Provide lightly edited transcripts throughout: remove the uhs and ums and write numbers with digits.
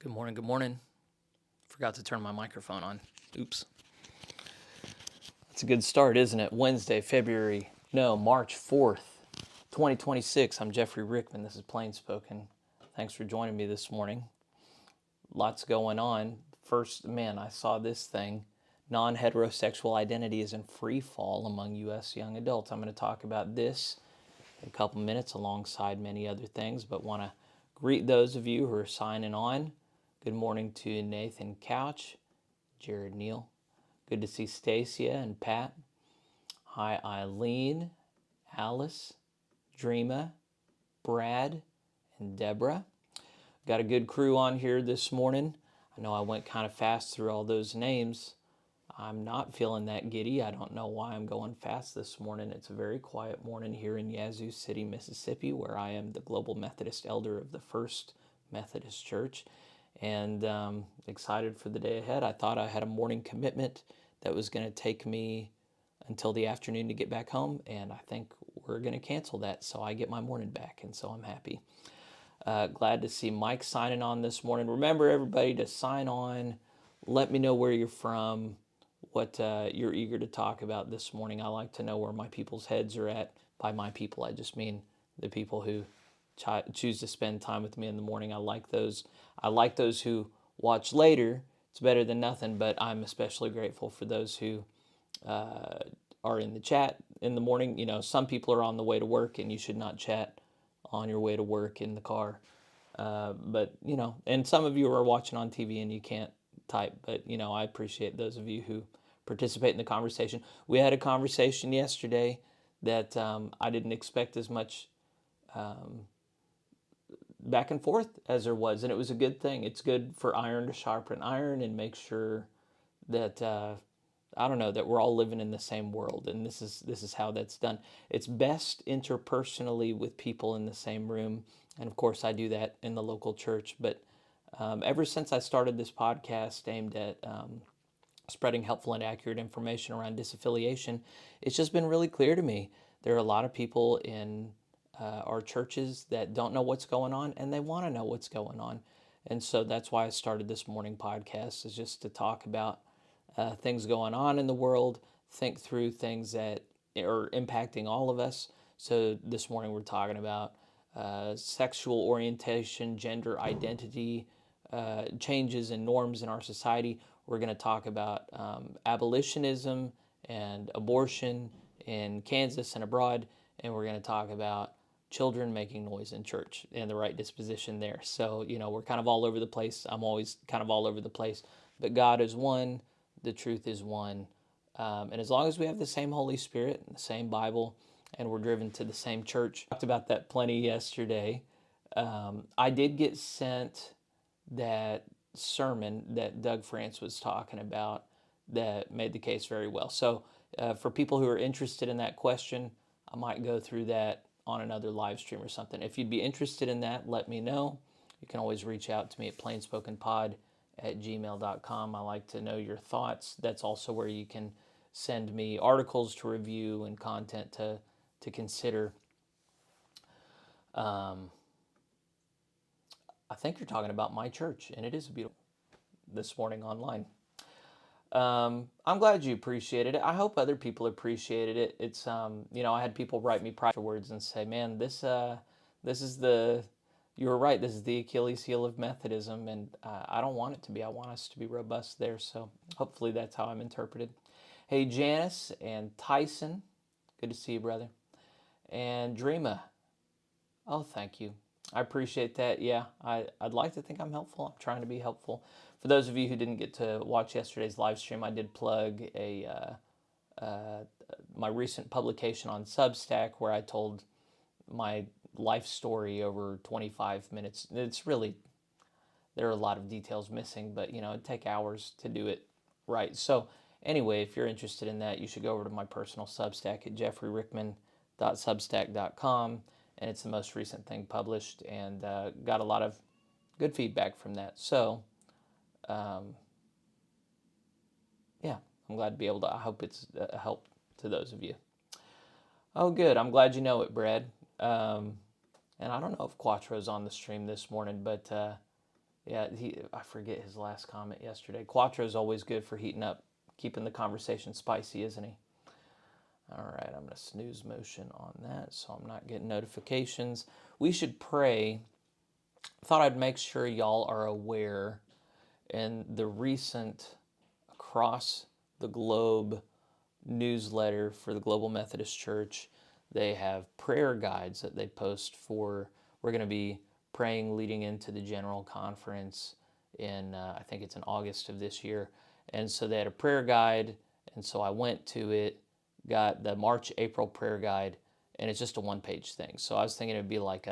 Good morning, good morning. Forgot to turn my microphone on. Oops. That's a good start, isn't it? Wednesday, March 4th, 2026. I'm Jeffrey Rickman. This is PlainSpoken. Thanks for joining me this morning. Lots going on. First, man, I saw this thing. Non-heterosexual identity is in free fall among U.S. young adults. I'm going to talk about this in a couple minutes alongside many other things, but want to greet those of you who are signing on. Good morning to Nathan Couch, Jared Neal. Good to see Stacia and Pat. Hi, Eileen, Alice, Dreama, Brad, and Deborah. Got a good crew on here this morning. I know I went kind of fast through all those names. I'm not feeling that giddy. I don't know why I'm going fast this morning. It's a very quiet morning here in Yazoo City, Mississippi, where I am the Global Methodist Elder of the First Methodist Church. And excited for the day ahead. I thought I had a morning commitment that was going to take me until the afternoon to get back home, and I think we're going to cancel that, so I get my morning back, and so I'm happy. Glad to see Mike signing on this morning. Remember, everybody, to sign on. Let me know where you're from, what you're eager to talk about this morning. I like to know where my people's heads are at. By my people, I just mean the people who choose to spend time with me in the morning. I like those. I like those who watch later. It's better than nothing, but I'm especially grateful for those who are in the chat in the morning. You know, some people are on the way to work, and you should not chat on your way to work in the car. But, you know, and some of you are watching on TV and you can't type, but, you know, I appreciate those of you who participate in the conversation. We had a conversation yesterday that I didn't expect as much back and forth as there was, and it was a good thing. It's good for iron to sharpen iron and make sure that I don't know, that we're all living in the same world, and this is how that's done. It's best interpersonally with people in the same room, and of course I do that in the local church. But ever since I started this podcast aimed at spreading helpful and accurate information around disaffiliation, it's just been really clear to me there are a lot of people in our churches that don't know what's going on, and they want to know what's going on. And so that's why I started this morning podcast, is just to talk about things going on in the world, think through things that are impacting all of us. So this morning we're talking about sexual orientation, gender identity, changes and norms in our society. We're going to talk about abolitionism and abortion in Kansas and abroad, and we're going to talk about children making noise in church and the right disposition there. So, you know, we're kind of all over the place. I'm always kind of all over the place. But God is one. The truth is one. And as long as we have the same Holy Spirit and the same Bible, and we're driven to the same church, talked about that plenty yesterday. I did get sent that sermon that Doug France was talking about that made the case very well. So for people who are interested in that question, I might go through that on another live stream or something. If you'd be interested in that, let me know. You can always reach out to me at plainspokenpod@gmail.com. I like to know your thoughts. That's also where you can send me articles to review and content to consider. I think you're talking about my church, and it is beautiful this morning online. I'm glad you appreciated it. I hope other people appreciated it. It's you know, I had people write me afterwards and say, "Man, this is the you were right. This is the Achilles heel of Methodism, and I don't want it to be. I want us to be robust there." So hopefully that's how I'm interpreted. Hey, Janice and Tyson, good to see you, brother. And Dreama, oh, thank you. I appreciate that. Yeah, I'd like to think I'm helpful. I'm trying to be helpful. For those of you who didn't get to watch yesterday's live stream, I did plug my recent publication on Substack where I told my life story over 25 minutes. It's really, there are a lot of details missing, but you know, it'd take hours to do it right. So anyway, if you're interested in that, you should go over to my personal Substack at jeffreyrickman.substack.com. And it's the most recent thing published, and got a lot of good feedback from that. So, yeah, I'm glad to be able to, I hope it's a help to those of you. Oh, good. I'm glad you know it, Brad. And I don't know if Quattro's on the stream this morning, but Yeah, I forget his last comment yesterday. Quattro is always good for heating up, keeping the conversation spicy, isn't he? All right, I'm going to snooze motion on that so I'm not getting notifications. We should pray. Thought I'd make sure y'all are aware in the recent across the globe newsletter for the Global Methodist Church. They have prayer guides that they post for. We're going to be praying leading into the general conference in, I think it's in August of this year. And so they had a prayer guide. And so I went to it, got the March, April prayer guide, and it's just a one-page thing. So I was thinking it'd be like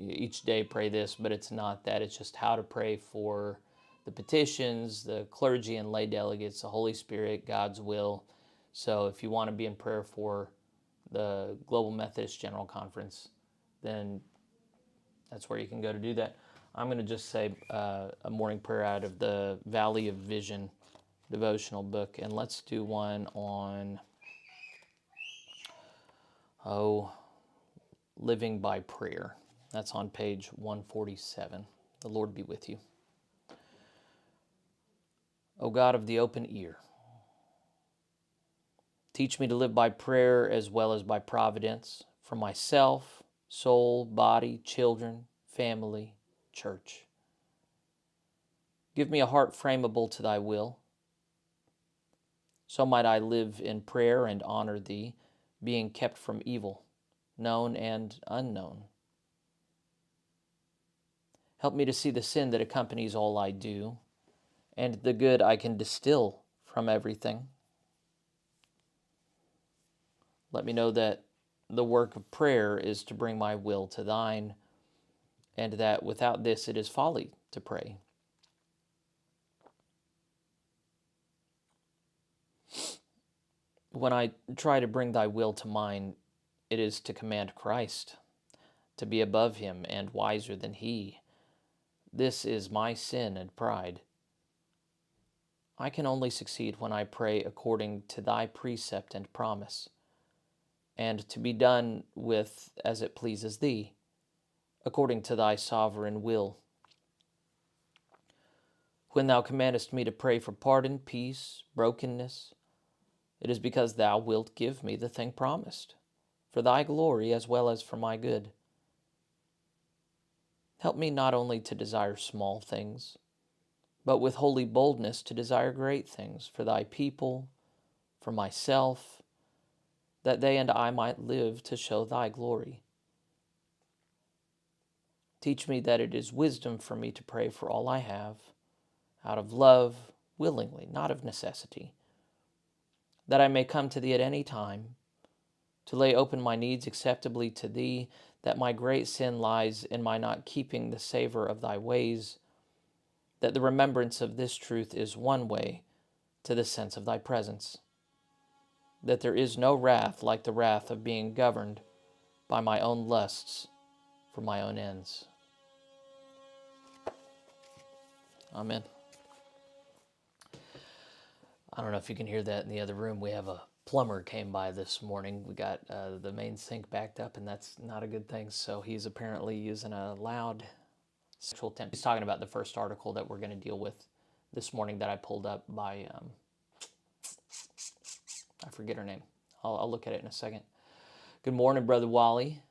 each day pray this, but it's not that. It's just how to pray for the petitions, the clergy and lay delegates, the Holy Spirit, God's will. So if you want to be in prayer for the Global Methodist General Conference, then that's where you can go to do that. I'm going to just say a morning prayer out of the Valley of Vision devotional book, and let's do one on, living by prayer. That's on page 147. The Lord be with you. O God of the open ear, teach me to live by prayer as well as by providence for myself, soul, body, children, family, church. Give me a heart frameable to thy will. So might I live in prayer and honor thee, being kept from evil, known and unknown. Help me to see the sin that accompanies all I do, and the good I can distill from everything. Let me know that the work of prayer is to bring my will to thine, and that without this it is folly to pray. When I try to bring thy will to mine, it is to command Christ, to be above him and wiser than he. This is my sin and pride. I can only succeed when I pray according to thy precept and promise, and to be done with as it pleases thee, according to thy sovereign will. When thou commandest me to pray for pardon, peace, brokenness, it is because thou wilt give me the thing promised, for thy glory as well as for my good. Help me not only to desire small things, but with holy boldness to desire great things for thy people, for myself, that they and I might live to show thy glory. Teach me that it is wisdom for me to pray for all I have, out of love, willingly, not of necessity, that I may come to thee at any time, to lay open my needs acceptably to thee, that my great sin lies in my not keeping the savor of thy ways, that the remembrance of this truth is one way to the sense of thy presence, that there is no wrath like the wrath of being governed by my own lusts for my own ends. Amen. I don't know if you can hear that in the other room. We have a plumber came by this morning. We got the main sink backed up, and that's not a good thing. So he's apparently using a loud sexual temp. He's talking about the first article that we're going to deal with this morning that I pulled up by, I forget her name. I'll look at it in a second. Good morning, Brother Wally.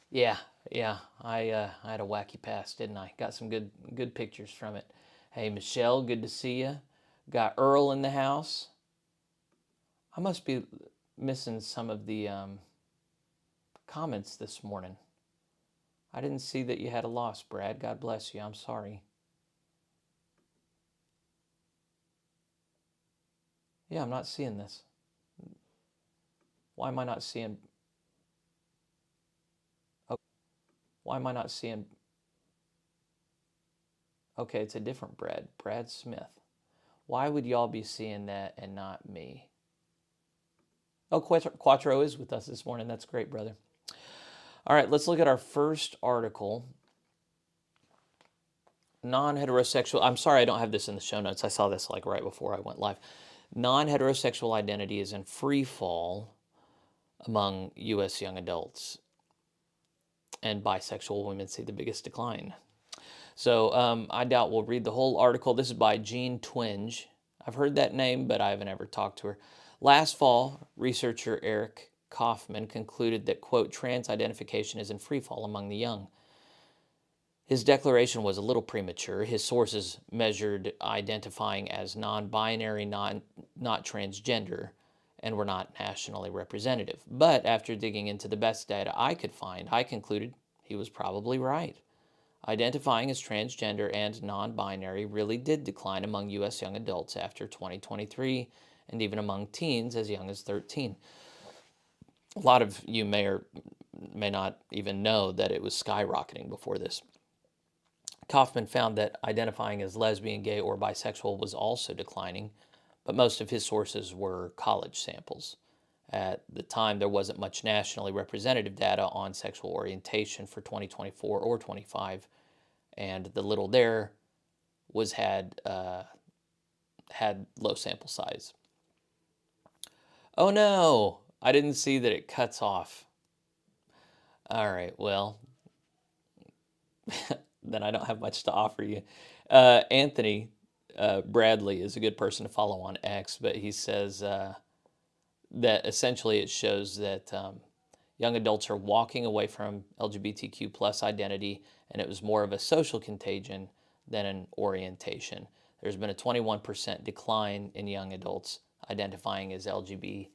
Yeah. I had a wacky past, didn't I? Got some good pictures from it. Hey, Michelle, good to see you. Got Earl in the house. I must be missing some of the comments this morning. I didn't see that you had a loss, Brad. God bless you. I'm sorry. Yeah, I'm not seeing this. Why am I not seeing... Why am I not seeing... Okay, it's a different Brad. Brad Smith. Why would y'all be seeing that and not me? Oh, Quattro is with us this morning. That's great, brother. All right, let's look at our first article. Non-heterosexual... I'm sorry I don't have this in the show notes. I saw this like right before I went live. Non-heterosexual identity is in free fall among U.S. young adults. and bisexual women see the biggest decline. So I doubt we'll read the whole article. This is by Jean Twenge. I've heard that name, but I haven't ever talked to her. Last fall, researcher Eric Kaufman concluded that, quote, trans identification is in free fall among the young. His declaration was a little premature. His sources measured identifying as non-binary, not transgender, and were not nationally representative. But after digging into the best data I could find, I concluded he was probably right. Identifying as transgender and non-binary really did decline among U.S. young adults after 2023, and even among teens as young as 13. A lot of you may or may not even know that it was skyrocketing before this. Kaufman found that identifying as lesbian, gay, or bisexual was also declining, but most of his sources were college samples. At the time, there wasn't much nationally representative data on sexual orientation for 2024 or 25, and the little there was had low sample size. Oh no, I didn't see that it cuts off. All right, well, then I don't have much to offer you. Anthony Bradley is a good person to follow on X, but he says that essentially it shows that young adults are walking away from LGBTQ plus identity, and it was more of a social contagion than an orientation. There's been a 21% decline in young adults identifying as LGBT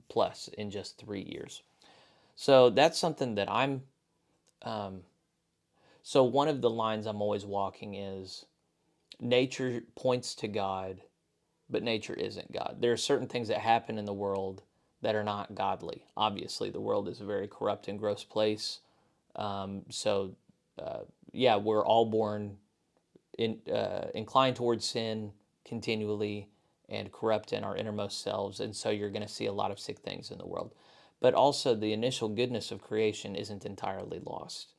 plus in just 3 years. So that's something that I'm. So one of the lines I'm always walking is nature points to God, but nature isn't God. There are certain things that happen in the world that are not godly. Obviously, the world is a very corrupt and gross place. So, yeah, we're all born inclined towards sin continually and corrupt in our innermost selves. And so you're going to see a lot of sick things in the world. But also, the initial goodness of creation isn't entirely lost.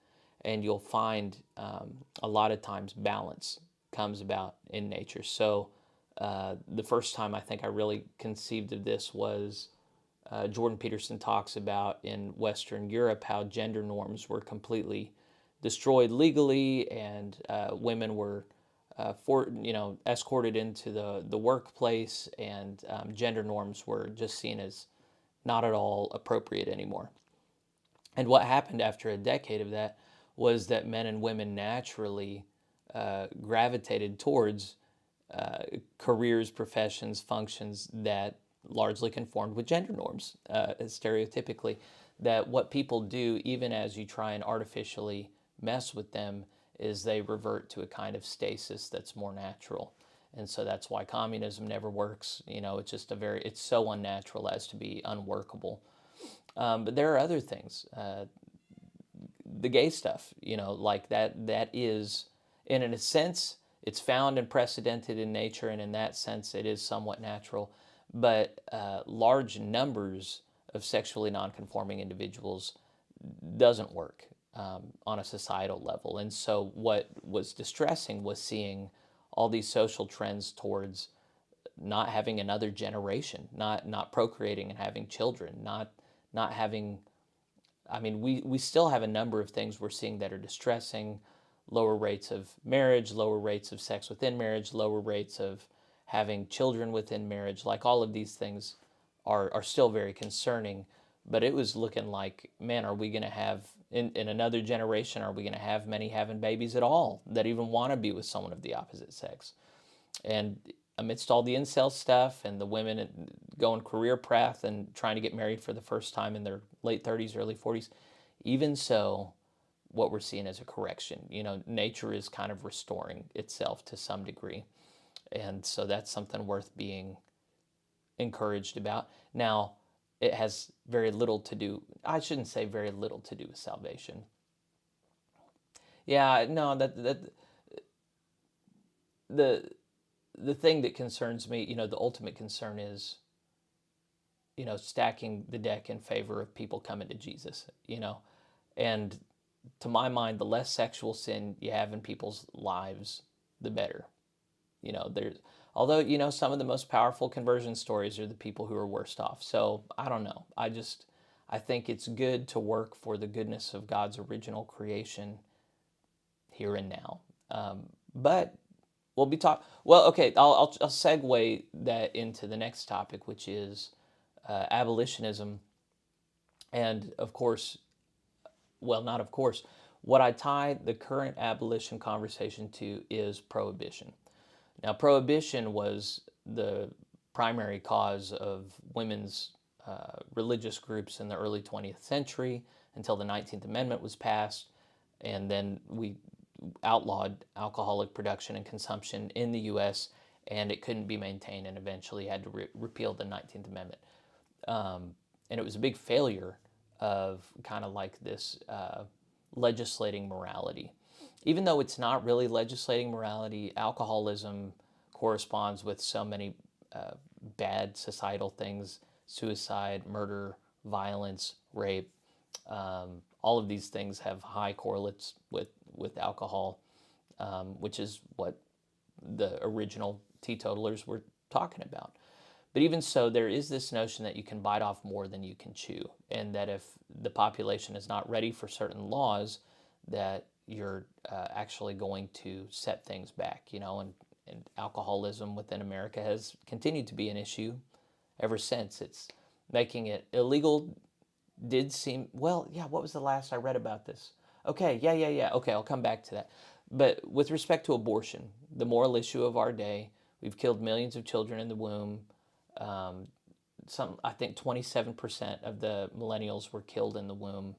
And you'll find a lot of times balance comes about in nature. So, the first time I think I really conceived of this was Jordan Peterson talks about in Western Europe how gender norms were completely destroyed legally, and women were escorted into the workplace, and gender norms were just seen as not at all appropriate anymore. And what happened after a decade of that was that men and women naturally gravitated towards careers, professions, functions that largely conformed with gender norms, stereotypically. That what people do, even as you try and artificially mess with them, is they revert to a kind of stasis that's more natural. And so that's why communism never works. It's just it's so unnatural as to be unworkable. But there are other things. The gay stuff, like that is, in a sense, it's found and precedented in nature, and in that sense, it is somewhat natural. But large numbers of sexually nonconforming individuals doesn't work on a societal level. And so what was distressing was seeing all these social trends towards not having another generation, not procreating and having children, not having. I mean, we still have a number of things we're seeing that are distressing: lower rates of marriage, lower rates of sex within marriage, lower rates of having children within marriage. Like, all of these things are still very concerning. But it was looking like, man, are we going to have, in another generation, are we going to have many having babies at all that even want to be with someone of the opposite sex? And amidst all the incel stuff and the women going career path and trying to get married for the first time in their late 30s, early 40s, even so, what we're seeing is a correction. Nature is kind of restoring itself to some degree. And so that's something worth being encouraged about. Now, it has very little to do, I shouldn't say very little to do with salvation. Yeah, no, the thing that concerns me, the ultimate concern is, stacking the deck in favor of people coming to Jesus, and to my mind, the less sexual sin you have in people's lives, the better. There's, although, some of the most powerful conversion stories are the people who are worst off. So I don't know. I I think it's good to work for the goodness of God's original creation here and now. But we'll be talking. Well, okay, I'll segue that into the next topic, which is abolitionism, and of course, well, not of course. What I tie the current abolition conversation to is prohibition. Now, prohibition was the primary cause of women's religious groups in the early 20th century until the 19th Amendment was passed, and then we outlawed alcoholic production and consumption in the U.S., and it couldn't be maintained, and eventually had to repeal the 19th Amendment. And it was a big failure of kind of like this legislating morality. Even though it's not really legislating morality, alcoholism corresponds with so many bad societal things: suicide, murder, violence, rape. All of these things have high correlates with alcohol, which is what the original teetotalers were talking about. But even so, there is this notion that you can bite off more than you can chew, and that if the population is not ready for certain laws, that you're actually going to set things back, and alcoholism within America has continued to be an issue ever since. It's making it illegal did seem, well, yeah, what was the last I read about this? Okay, yeah. Okay, I'll come back to that. But with respect to abortion, the moral issue of our day, we've killed millions of children in the womb. I think 27% of the millennials were killed in the womb.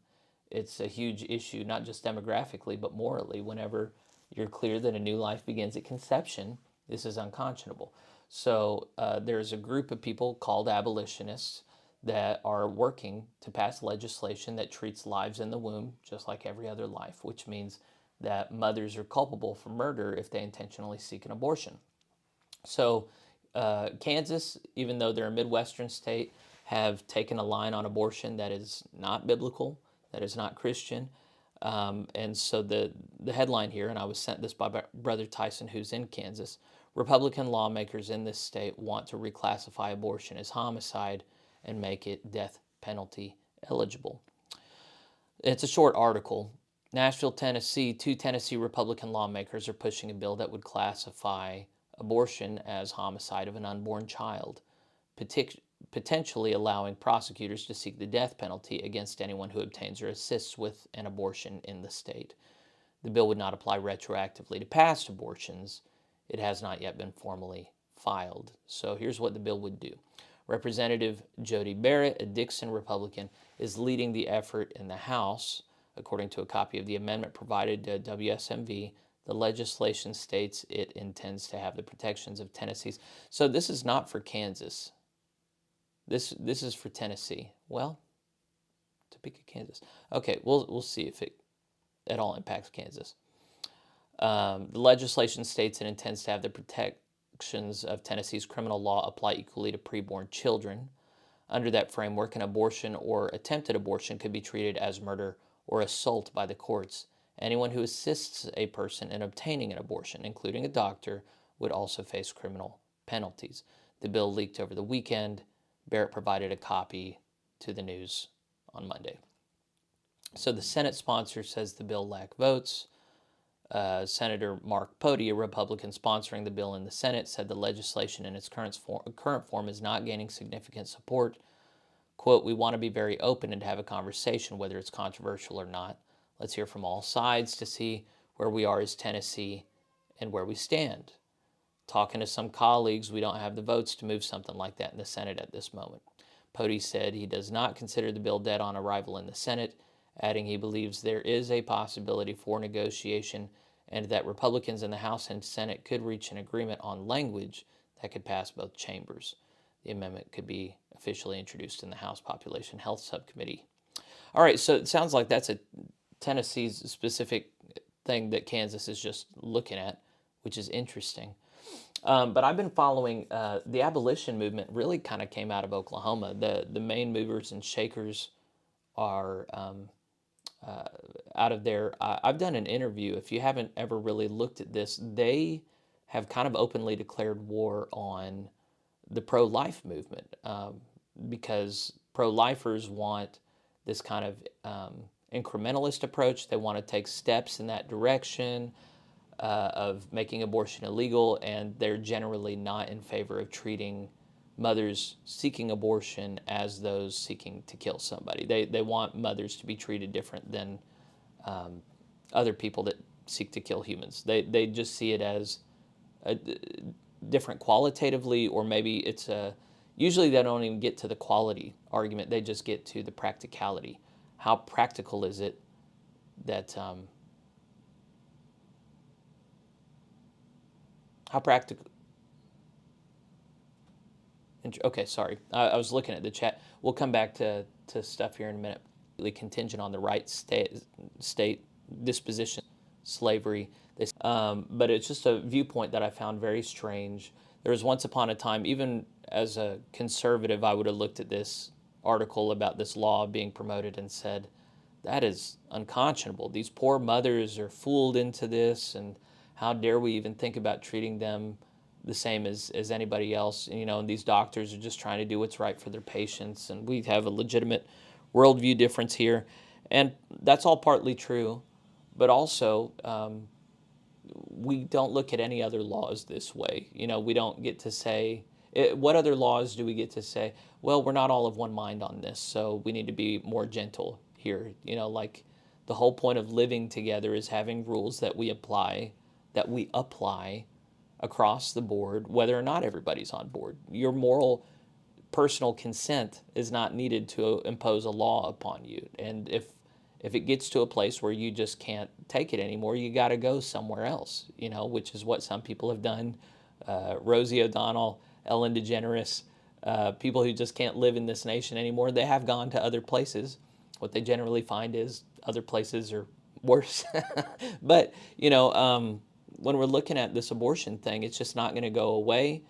It's a huge issue, not just demographically, but morally. Whenever you're clear that a new life begins at conception, this is unconscionable. So there's a group of people called abolitionists that are working to pass legislation that treats lives in the womb just like every other life, which means that mothers are culpable for murder if they intentionally seek an abortion. So Kansas, even though they're a Midwestern state, have taken a line on abortion that is not biblical, that is not Christian. And so the headline here, and I was sent this by Brother Tyson, who's in Kansas: Republican lawmakers in this state want to reclassify abortion as homicide and make it death penalty eligible. It's a short article. Nashville, Tennessee, 2 Tennessee Republican lawmakers are pushing a bill that would classify abortion as homicide of an unborn child, potentially allowing prosecutors to seek the death penalty against anyone who obtains or assists with an abortion in the state. The bill would not apply retroactively to past abortions. It has not yet been formally filed. So here's what the bill would do. Representative Jody Barrett, a Dixon Republican, is leading the effort in the House. According to a copy of the amendment provided to WSMV, the legislation states it intends to have the protections of Tennessee's. So this is not for Kansas. This is for Tennessee. Well, Topeka, Kansas. Okay, we'll see if it at all impacts Kansas. The legislation states it intends to have the protections of Tennessee's criminal law apply equally to preborn children. Under that framework, an abortion or attempted abortion could be treated as murder or assault by the courts. Anyone who assists a person in obtaining an abortion, including a doctor, would also face criminal penalties. The bill leaked over the weekend. Barrett provided a copy to the news on Monday. So the Senate sponsor says the bill lacked votes. Senator Mark Pody, a Republican sponsoring the bill in the Senate, said the legislation in its current form is not gaining significant support. Quote, "We want to be very open and have a conversation, whether it's controversial or not. Let's hear from all sides to see where we are as Tennessee and where we stand. Talking to some colleagues, we don't have the votes to move something like that in the Senate at this moment." Pody said he does not consider the bill dead on arrival in the Senate, adding he believes there is a possibility for negotiation and that Republicans in the House and Senate could reach an agreement on language that could pass both chambers. The amendment could be officially introduced in the House Population Health Subcommittee. All right, so it sounds like that's a Tennessee's specific thing that Kansas is just looking at, which is interesting. But I've been following the abolition movement. Really kind of came out of Oklahoma. The main movers and shakers are out of there. I've done an interview. If you haven't ever really looked at this, they have kind of openly declared war on the pro-life movement because pro-lifers want this kind of incrementalist approach. They want to take steps in that direction of making abortion illegal, and they're generally not in favor of treating mothers seeking abortion as those seeking to kill somebody. They want mothers to be treated different than other people that seek to kill humans. They just see it as a, different qualitatively, or maybe it's a, usually they don't even get to the quality argument, they just get to the practicality. How practical is it that, how practical, okay, sorry, I was looking at the chat. We'll come back to stuff here in a minute. Contingent on the right state disposition, slavery. But it's just a viewpoint that I found very strange. There was once upon a time, even as a conservative, I would have looked at this article about this law being promoted and said, that is unconscionable. These poor mothers are fooled into this, and how dare we even think about treating them the same as anybody else. You know, and these doctors are just trying to do what's right for their patients, and we have a legitimate worldview difference here. And that's all partly true, but also we don't look at any other laws this way. You know, we don't get to say, what other laws do we get to say, well, we're not all of one mind on this, so we need to be more gentle here. You know, like the whole point of living together is having rules that we apply across the board, whether or not everybody's on board. Your moral personal consent is not needed to impose a law upon you. And if it gets to a place where you just can't take it anymore, you got to go somewhere else, you know, which is what some people have done. Rosie O'Donnell, Ellen DeGeneres, people who just can't live in this nation anymore, they have gone to other places. What they generally find is other places are worse. But, you know, when we're looking at this abortion thing, it's just not going to go away.